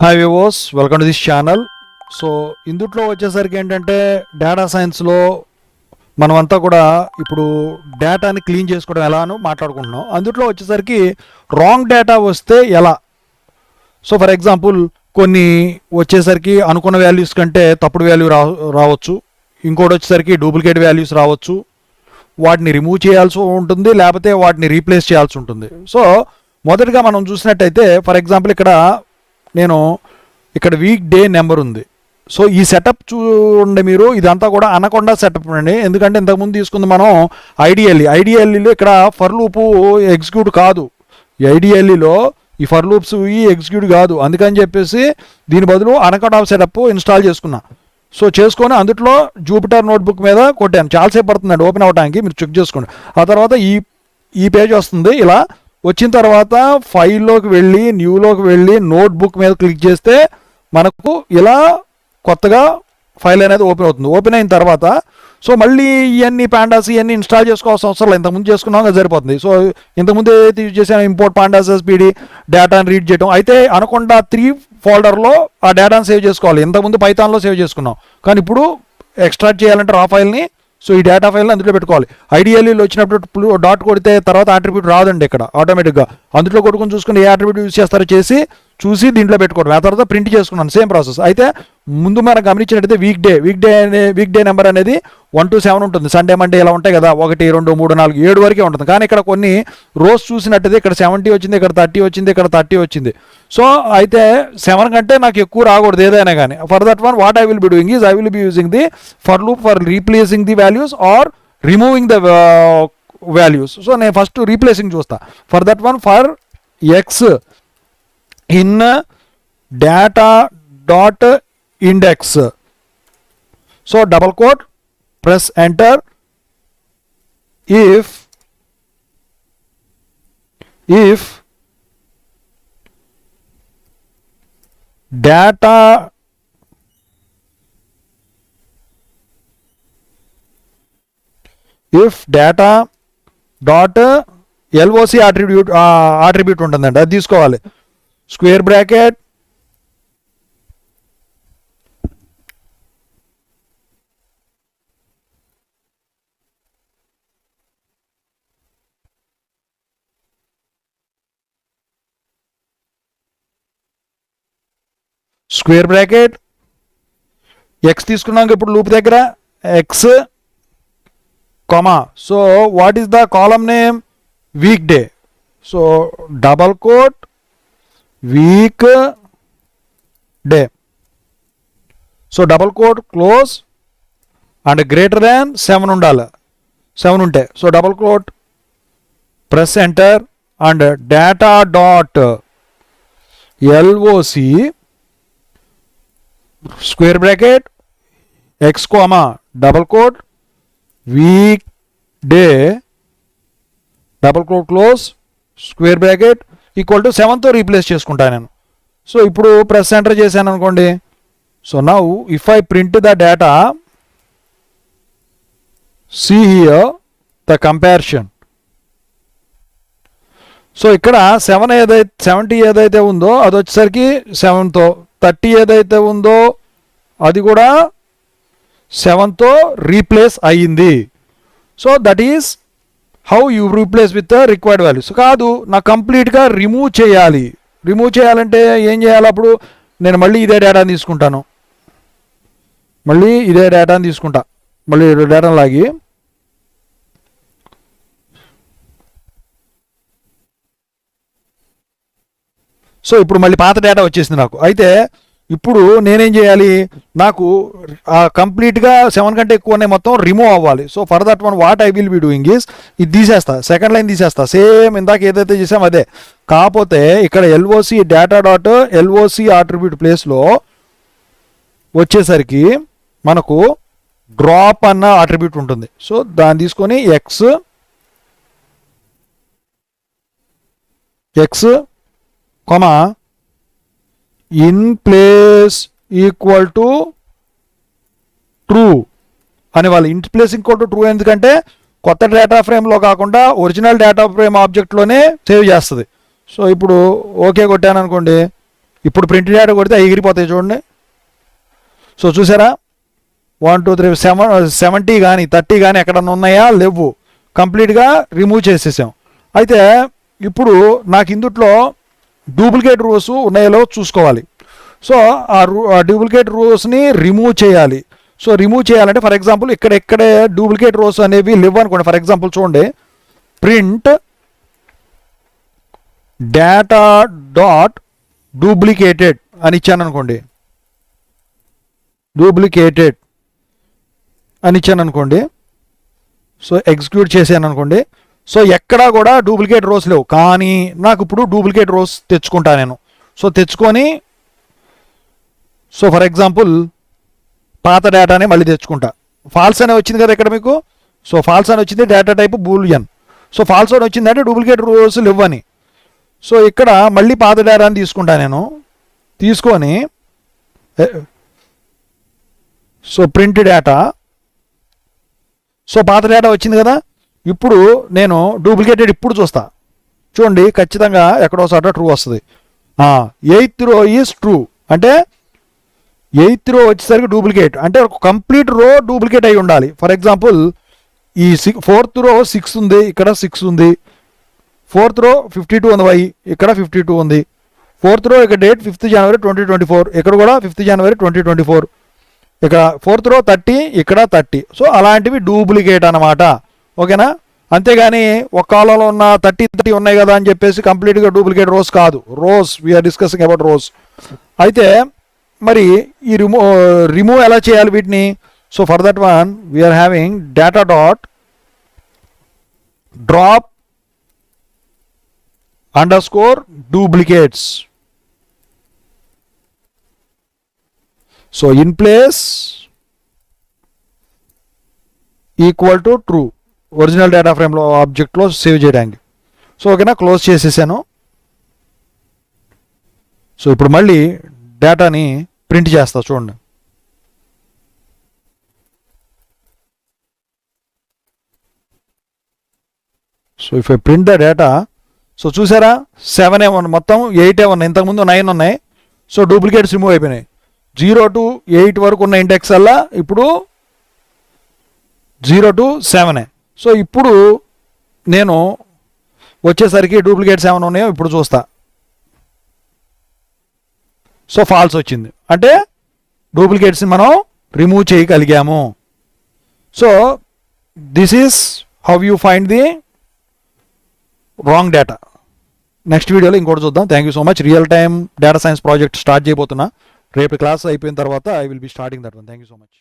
Hi viewers, welcome to this channel. So ఇందుట్లో వచ్చేసరికి ఏంటంటే డేటా సైన్స్లో మనమంతా కూడా ఇప్పుడు డేటాని క్లీన్ చేసుకోవడం ఎలానో మాట్లాడుకుంటున్నాం. అందుట్లో వచ్చేసరికి రాంగ్ డేటా వస్తే ఎలా. సో ఫర్ ఎగ్జాంపుల్ కొన్ని వచ్చేసరికి అనుకున్న వాల్యూస్ కంటే తప్పుడు వాల్యూ రావచ్చు. ఇంకోటి వచ్చేసరికి డూప్లికేట్ వాల్యూస్ రావచ్చు. వాటిని రిమూవ్ చేయాల్సి ఉంటుంది, లేకపోతే వాటిని రీప్లేస్ చేయాల్సి ఉంటుంది. సో మొదటిగా మనం చూసినట్టయితే ఫర్ ఎగ్జాంపుల్ ఇక్కడ వీక్ డే నెంబర్ ఉంది. సో ఈ సెటప్ చూడండి మీరు, ఇదంతా కూడా అనకొండ సెటప్ అండి. ఎందుకంటే ఇంతకుముందు తీసుకుంది మనం ఐడిఎల్ఈలో ఇక్కడ ఫర్ లూపు ఎగ్జిక్యూట్ కాదు. ఈ ఐడిఎల్ఈలో ఈ ఫర్ లూప్స్ ఎగ్జిక్యూట్ కాదు. అందుకని చెప్పేసి దీని బదులు అనకొండ సెటప్ ఇన్స్టాల్ చేసుకున్నా. సో చేసుకొని అందుట్లో జూపిటర్ నోట్బుక్ మీద కొట్టాను. చాలాసేపు పడుతుందండి ఓపెన్ అవ్వడానికి, మీరు చెక్ చేసుకోండి. ఆ తర్వాత ఈ పేజ్ వస్తుంది. ఇలా వచ్చిన తర్వాత ఫైల్లోకి వెళ్ళి న్యూలోకి వెళ్ళి నోట్బుక్ మీద క్లిక్ చేస్తే మనకు ఇలా కొత్తగా ఫైల్ అనేది ఓపెన్ అవుతుంది. ఓపెన్ అయిన తర్వాత సో మళ్ళీ ఇవన్నీ పాండాస్ ఇవన్నీ ఇన్స్టాల్ చేసుకోవాల్సిన అవసరం లేదు, ఇంతకుముందు చేసుకున్నాం కదా సరిపోతుంది. సో ఇంతకుముందు ఏదైతే యూజ్ చేసామో ఇంపోర్ట్ పాండాస్ ఎస్పీడి డేటాని రీడ్ చేయడం, అయితే అనకొండ 3 ఫోల్డర్లో ఆ డేటాను సేవ్ చేసుకోవాలి. ఇంతకుముందు పైథాన్లో సేవ్ చేసుకున్నాం, కానీ ఇప్పుడు ఎక్స్ట్రాక్ట్ చేయాలంటే రా ఫైల్ని, సో ఈ డేటా ఫైల్ని అందులో పెట్టుకోవాలి. ఐడిఎల్ఈలో వచ్చినప్పుడు డాట్ కొడితే తర్వాత ఆట్రిబ్యూట్ రాదండి ఇక్కడ ఆటోమేటిక్గా. అందులో కొట్టుకొని చూసుకుని ఏ ఆట్రిబ్యూట్ యూజ్ చేస్తారో చూసి దీంట్లో పెట్టుకోవడం. ఆ తర్వాత ప్రింట్ చేసుకున్నాను, సేమ్ ప్రాసెస్. అయితే ముందు మనం గమనించినట్టయితే వీక్ డే నెంబర్ అనేది 1 to 7 ఉంటుంది. సండే మండే ఇలా ఉంటాయి కదా, 1 2 3 4 7 వరకే ఉంటుంది. కానీ ఇక్కడ కొన్ని రోస్ చూసినట్టయితే ఇక్కడ 70 వచ్చింది, ఇక్కడ 30 వచ్చింది, ఇక్కడ 30 వచ్చింది. సో అయితే 7 కంటే నాకు ఎక్కువ రాకూడదు ఏదైనా కానీ. For that one what I will be doing is I will be using the for loop for replacing the values or removing the values. So నేను ఫస్ట్ రీప్లేసింగ్ చూస్తా. For that one for X in data.index. So double quote, press enter. If data dot loc attribute ఉంటుందండి, అది తీసుకోవాలి. Square bracket X తీసుకున్నాక ఇప్పుడు loop దగ్గర X comma. So what is the column name? Week day. So double quote week day. So double quote close and greater than 7 ఉండాలి, 7 ఉంటే. So double quote press enter and data dot LOC square bracket X comma double quote week day double quote close square bracket equal to 7తో replace చేసుకుంటాను నేను. So ఇప్పుడు press enter చేశాను అనుకోండి. So now if I print the data, see here the comparison. So ఇక్కడ 70 ఏదైతే ఉందో అది వచ్చేసరికి 7తో, 30 ఏదైతే ఉందో అది కూడా 7తో రీప్లేస్ అయ్యింది. So that is how you replace with the required values. కాదు, నాకు కంప్లీట్గా రిమూవ్ చేయాలి. రిమూవ్ చేయాలంటే ఏం చేయాలి? అప్పుడు నేను మళ్ళీ ఇదే డేటాని తీసుకుంటాను, మళ్ళీ డేటాను లాగి సో ఇప్పుడు మళ్ళీ పాత డేటా వచ్చేసింది నాకు. అయితే ఇప్పుడు నేనేం చేయాలి? నాకు కంప్లీట్గా 7 కంటే ఎక్కువనే మొత్తం రిమూవ్ అవ్వాలి. So for that one what I will be doing is ఇది తీసేస్తా, సెకండ్ లైన్ తీసేస్తా, సేమ్ ఇందాక ఏదైతే చేసాం అదే. కాకపోతే ఇక్కడ LOC data dot LOC attribute ప్లేస్లో వచ్చేసరికి మనకు డ్రాప్ అన్న ఆట్రిబ్యూట్ ఉంటుంది. సో దాన్ని తీసుకొని X comma in place equal to true అని వాళ్ళు. In place equal to true ఎందుకంటే కొత్త డేటా ఫ్రేమ్లో కాకుండా ఒరిజినల్ డేటా ఫ్రేమ్ ఆబ్జెక్ట్లోనే సేవ్ చేస్తుంది. సో ఇప్పుడు ఓకే కొట్టాను అనుకోండి, ఇప్పుడు ప్రింట్ డేటా కొడితే అవి ఎగిరిపోతాయి చూడండి. సో చూసారా 1 2 3 70 కానీ 30 కానీ ఎక్కడన్నా ఉన్నాయా, లేవు, కంప్లీట్గా రిమూవ్ చేసేసాం. అయితే ఇప్పుడు నాకు ఇందుట్లో డూప్లికేట్ రోస్ ఉన్నాయో చూసుకోవాలి. సో ఆ డూప్లికేట్ రోస్ని రిమూవ్ చేయాలి. సో రిమూవ్ చేయాలంటే ఫర్ ఎగ్జాంపుల్ ఇక్కడే డూప్లికేట్ రోస్ అనేవి లేవు అనుకోండి. ఫర్ ఎగ్జాంపుల్ చూడండి, ప్రింట్ డేటా డాట్ డూప్లికేటెడ్ అని ఇచ్చాను అనుకోండి, డూప్లికేటెడ్ అని ఇచ్చాను అనుకోండి. సో ఎగ్జిక్యూట్ చేశాను అనుకోండి. సో ఎక్కడా కూడా డూప్లికేట్ రోస్ లేవు, కానీ నాకు ఇప్పుడు డూప్లికేట్ రోస్ తెచ్చుకుంటా నేను. సో తెచ్చుకొని సో ఫర్ ఎగ్జాంపుల్ పాత డేటానే మళ్ళీ తెచ్చుకుంటా. ఫాల్స్ అనే వచ్చింది కదా ఇక్కడ మీకు. సో ఫాల్స్ అని వచ్చింది, data type boolean. So false అని వచ్చిందంటే డూప్లికేట్ రోస్ ఇవ్వని. సో ఇక్కడ మళ్ళీ పాత డేటాని తీసుకుంటా నేను. తీసుకొని సో ప్రింట్ డేటా, సో పాత డేటా వచ్చింది కదా. ఇప్పుడు నేను డూప్లికేటెడ్ ఇప్పుడు చూస్తా చూడండి, ఖచ్చితంగా ఎక్కడో చోట ట్రూ వస్తుంది. 8th రో ఈజ్ ట్రూ అంటే 8th రో వచ్చేసరికి డూప్లికేట్ అంటే ఒక కంప్లీట్ రో డూప్లికేట్ అయి ఉండాలి. ఫర్ ఎగ్జాంపుల్ ఈ 4th రో 6 ఉంది, ఇక్కడ 6 ఉంది. 4th రో 52 ఉంది, ఇక్కడ 52 ఉంది. 4th రో ఇక్కడ డేట్ 5th జనవరి 2024, ఇక్కడ కూడా 5th జనవరి 2024. ఇక్కడ 4th రో 30, ఇక్కడ 30. సో అలాంటివి డూప్లికేట్ అన్నమాట. ఓకేనా? అంతేగాని ఒక కాలంలో ఉన్న 30 ఉన్నాయి కదా అని చెప్పేసి కంప్లీట్గా డూప్లికేట్ రోస్ కాదు. Rows, we're discussing about rows. అయితే మరి ఈ రిమూవ్ ఎలా చేయాలి వీటిని? So for that one we're having data dot drop underscore duplicates. So in place equal to true, original data ఫ్రేమ్లో ఆబ్జెక్ట్లో సేవ్ చేయడానికి. సో ఓకేనా, క్లోజ్ చేసేసాను. సో ఇప్పుడు మళ్ళీ డేటాని ప్రింట్ చేస్తా చూడండి. So if I print the data, so చూసారా 7 ఉన్నాయి, మొత్తం 8 ఉన్నాయి, ఇంతకుముందు 9 ఉన్నాయి. సో డూప్లికేట్స్ రిమూవ్ అయిపోయినాయి. 0 to 8 వరకు ఉన్న ఇండెక్స్ వల్ల ఇప్పుడు 0 to 7. సో ఇప్పుడు నేను వచ్చేసరికి డూప్లికేట్స్ ఏమైనా ఉన్నాయో ఇప్పుడు చూస్తా. సో ఫాల్స్ వచ్చింది అంటే డూప్లికేట్స్ని మనం రిమూవ్ చేయగలిగాము. So this is how you find the wrong data. Next వీడియోలో ఇంకోటి చూద్దాం. Thank you so much. Real time data science project start చేయబోతున్నా. రేపు క్లాస్ అయిపోయిన తర్వాత I will be starting that one. Thank you so much.